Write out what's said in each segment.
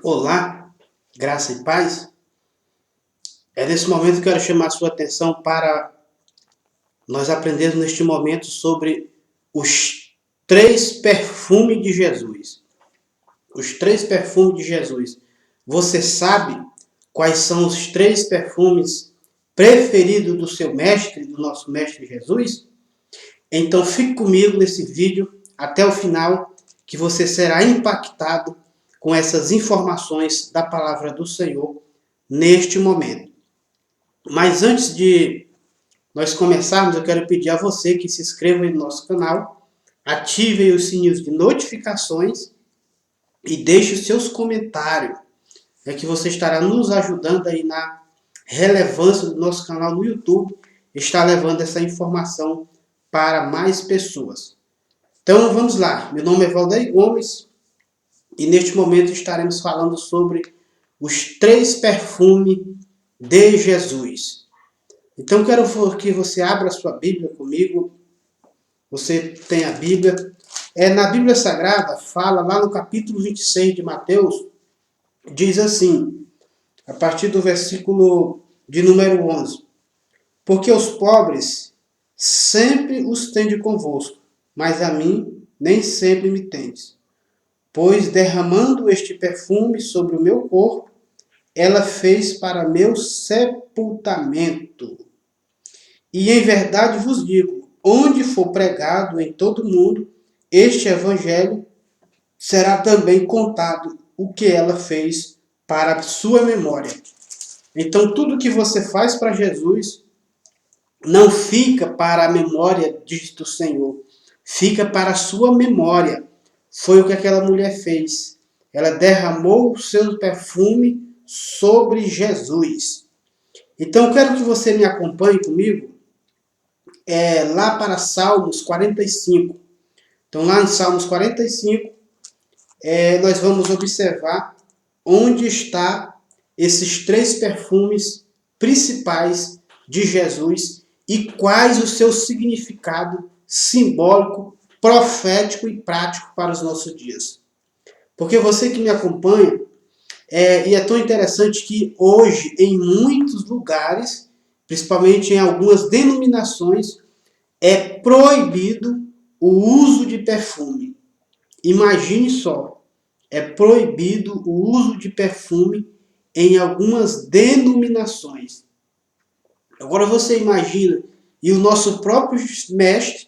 Olá, graça e paz. Nesse momento que eu quero chamar a sua atenção para nós aprendermos neste momento sobre os três perfumes de Jesus. Os três perfumes de Jesus. Você sabe quais são os três perfumes preferidos do seu mestre, do nosso mestre Jesus? Então fique comigo nesse vídeo até o final, que você será impactado com essas informações da palavra do Senhor neste momento. Mas antes de nós começarmos, eu quero pedir a você que se inscreva no nosso canal, ative os sininhos de notificações e deixe os seus comentários, que você estará nos ajudando aí na relevância do nosso canal no YouTube, está levando essa informação para mais pessoas. Então vamos lá, meu nome é Valdeir Gomes e neste momento estaremos falando sobre os três perfumes de Jesus. Então quero que você abra a sua Bíblia comigo. Você tem a Bíblia. Na Bíblia Sagrada, fala lá no capítulo 26 de Mateus, diz assim, a partir do versículo de número 11. Porque os pobres sempre os tende convosco, mas a mim nem sempre me tendes. Pois derramando este perfume sobre o meu corpo, ela fez para meu sepultamento. E em verdade vos digo, onde for pregado em todo o mundo este evangelho, será também contado o que ela fez para a sua memória. Então tudo que você faz para Jesus não fica para a memória do Senhor, fica para a sua memória. Foi o que aquela mulher fez. Ela derramou o seu perfume sobre Jesus. Então eu quero que você me acompanhe comigo lá para Salmos 45. Então lá em Salmos 45, nós vamos observar onde está esses três perfumes principais de Jesus e quais o seu significado simbólico, profético e prático para os nossos dias. Porque você que me acompanha, e é tão interessante que hoje, em muitos lugares, principalmente em algumas denominações, é proibido o uso de perfume. Imagine só, é proibido o uso de perfume em algumas denominações. Agora você imagina, e o nosso próprio mestre,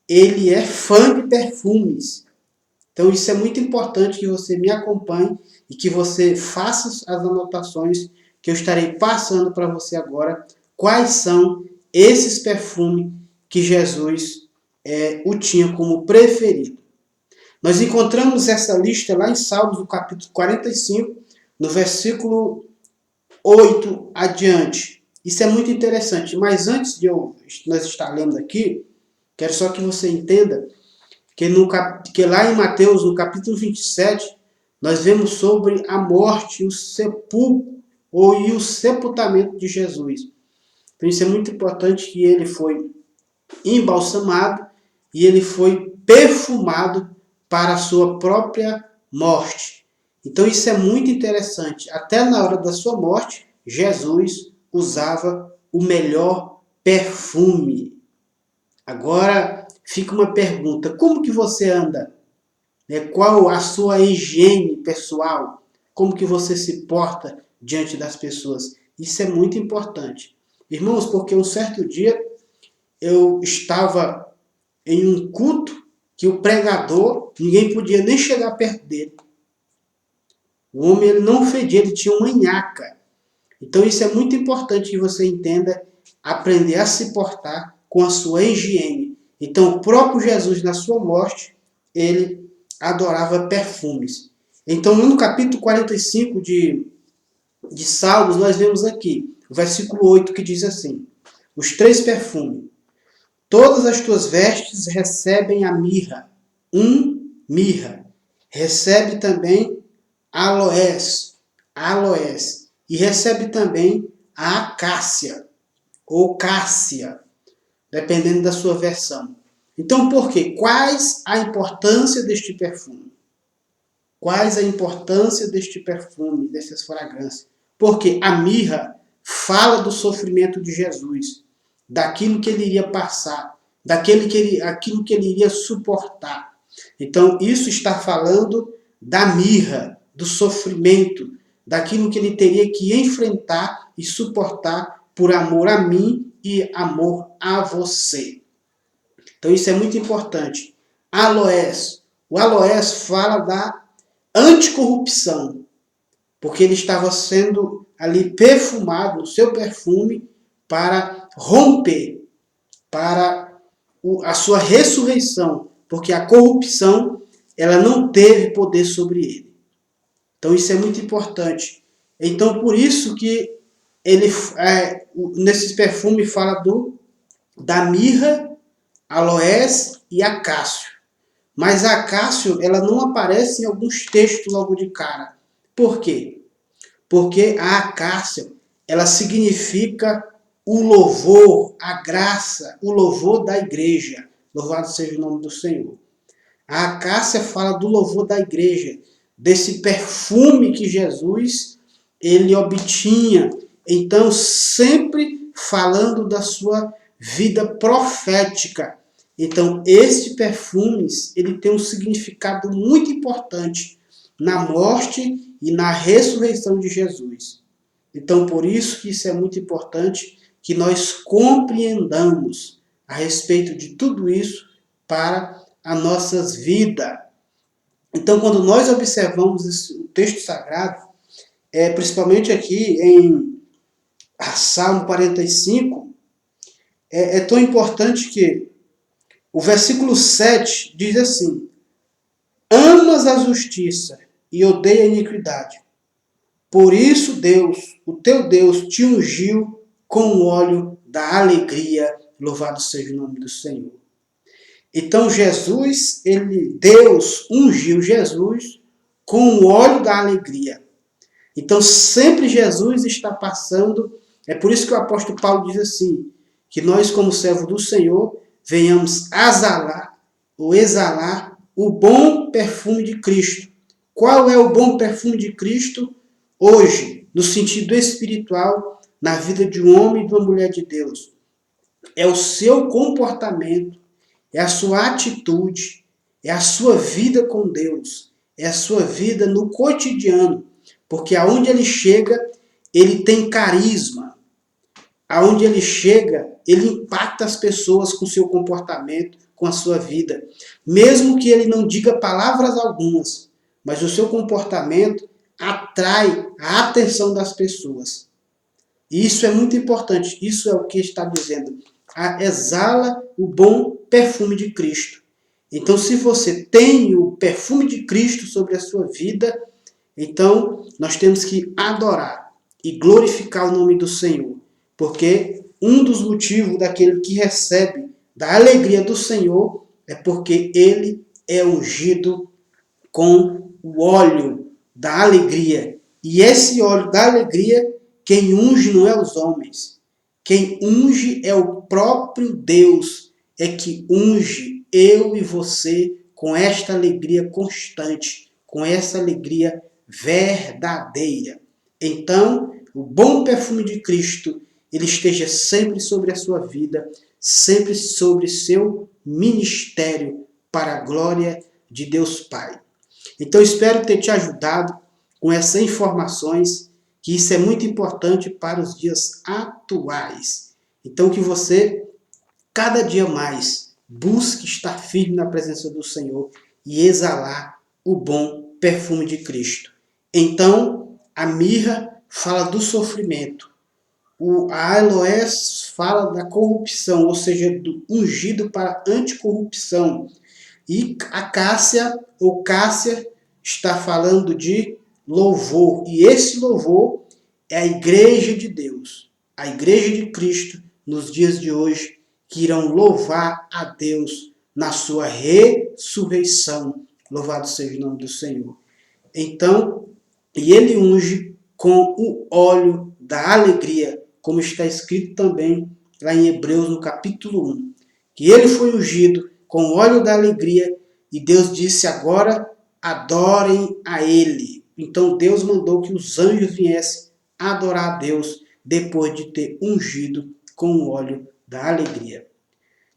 ele é fã de perfumes. Então isso é muito importante que você me acompanhe e que você faça as anotações que eu estarei passando para você agora, quais são esses perfumes que Jesus o tinha como preferido. Nós encontramos essa lista lá em Salmos, no capítulo 45, no versículo 8 adiante. Isso é muito interessante, mas antes de nós estar lendo aqui, quero só que você entenda que lá em Mateus, no capítulo 27, nós vemos sobre a morte, o sepulcro e o sepultamento de Jesus. Então isso é muito importante, que ele foi embalsamado e ele foi perfumado para a sua própria morte. Então isso é muito interessante. Até na hora da sua morte, Jesus usava o melhor perfume. Agora fica uma pergunta: como que você anda? Qual a sua higiene pessoal? Como que você se porta diante das pessoas? Isso é muito importante. Irmãos, porque um certo dia eu estava em um culto que o pregador, ninguém podia nem chegar perto dele. O homem ele não fedia, ele tinha uma nhaca. Então isso é muito importante que você entenda, aprender a se portar com a sua higiene. Então o próprio Jesus, na sua morte, ele adorava perfumes. Então no capítulo 45 de Salmos, nós vemos aqui, o versículo 8, que diz assim: os três perfumes. Todas as tuas vestes recebem a mirra, mirra. Recebe também aloés, e recebe também a acácia, ou cássia, dependendo da sua versão. Então, por quê? Quais a importância deste perfume? Quais a importância deste perfume, dessas fragrâncias? Porque a mirra fala do sofrimento de Jesus, daquilo que ele iria passar, aquilo que ele iria suportar. Então, isso está falando da mirra, do sofrimento, daquilo que ele teria que enfrentar e suportar por amor a mim e amor a você. Então, isso é muito importante. Aloés. O aloés fala da anticorrupção, porque ele estava sendo ali perfumado, o seu perfume, para romper, para a sua ressurreição, porque a corrupção ela não teve poder sobre ele. Então isso é muito importante. Então por isso que ele nesse perfume fala da mirra, aloés e acácio. Mas a acácio ela não aparece em alguns textos logo de cara. Por quê? Porque a acácia ela significa o louvor, a graça, o louvor da igreja. Louvado seja o nome do Senhor. A acácia fala do louvor da igreja, desse perfume que Jesus ele obtinha. Então, sempre falando da sua vida profética. Então, este perfume ele tem um significado muito importante na morte e na ressurreição de Jesus. Então, por isso que isso é muito importante, que nós compreendamos a respeito de tudo isso para as nossas vidas. Então, quando nós observamos o texto sagrado, principalmente aqui em Salmo 45, é tão importante que o versículo 7 diz assim: amas a justiça e odeia a iniquidade. Por isso Deus, o teu Deus, te ungiu com o óleo da alegria. Louvado seja o nome do Senhor. Então Deus ungiu Jesus com o óleo da alegria. Então sempre Jesus está passando, é por isso que o apóstolo Paulo diz assim, que nós como servo do Senhor venhamos exalar o bom perfume de Cristo. Qual é o bom perfume de Cristo? Hoje, no sentido espiritual, na vida de um homem e de uma mulher de Deus. É o seu comportamento, é a sua atitude, é a sua vida com Deus, é a sua vida no cotidiano. Porque aonde ele chega, ele tem carisma. Aonde ele chega, ele impacta as pessoas com seu comportamento, com a sua vida. Mesmo que ele não diga palavras algumas, mas o seu comportamento atrai a atenção das pessoas. E isso é muito importante. Isso é o que está dizendo. Exala o bom perfume de Cristo. Então, se você tem o perfume de Cristo sobre a sua vida, então nós temos que adorar e glorificar o nome do Senhor. Porque um dos motivos daquele que recebe da alegria do Senhor é porque ele é ungido com o óleo da alegria. E esse óleo da alegria, quem unge não é os homens. Quem unge é o próprio Deus. É que unge eu e você com esta alegria constante, com essa alegria verdadeira. Então, o bom perfume de Cristo, ele esteja sempre sobre a sua vida, sempre sobre seu ministério, para a glória de Deus Pai. Então, espero ter te ajudado com essas informações, que isso é muito importante para os dias atuais. Então, que você, cada dia mais, busque estar firme na presença do Senhor e exalar o bom perfume de Cristo. Então, a mirra fala do sofrimento. A aloés fala da corrupção, ou seja, do ungido para anticorrupção. E a cássia, ou cássia, está falando de louvor. E esse louvor é a igreja de Deus, a igreja de Cristo, nos dias de hoje, que irão louvar a Deus na sua ressurreição. Louvado seja o nome do Senhor. Então, e ele unge com o óleo da alegria, como está escrito também lá em Hebreus, no capítulo 1. Que ele foi ungido com o óleo da alegria, e Deus disse agora, adorem a Ele. Então Deus mandou que os anjos viessem adorar a Deus depois de ter ungido com o óleo da alegria.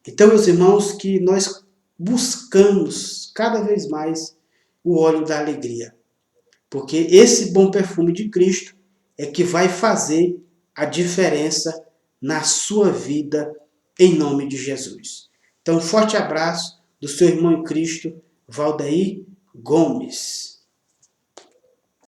Então, meus irmãos, que nós buscamos cada vez mais o óleo da alegria. Porque esse bom perfume de Cristo é que vai fazer a diferença na sua vida, em nome de Jesus. Então, um forte abraço do seu irmão em Cristo, Valdeir Gomes.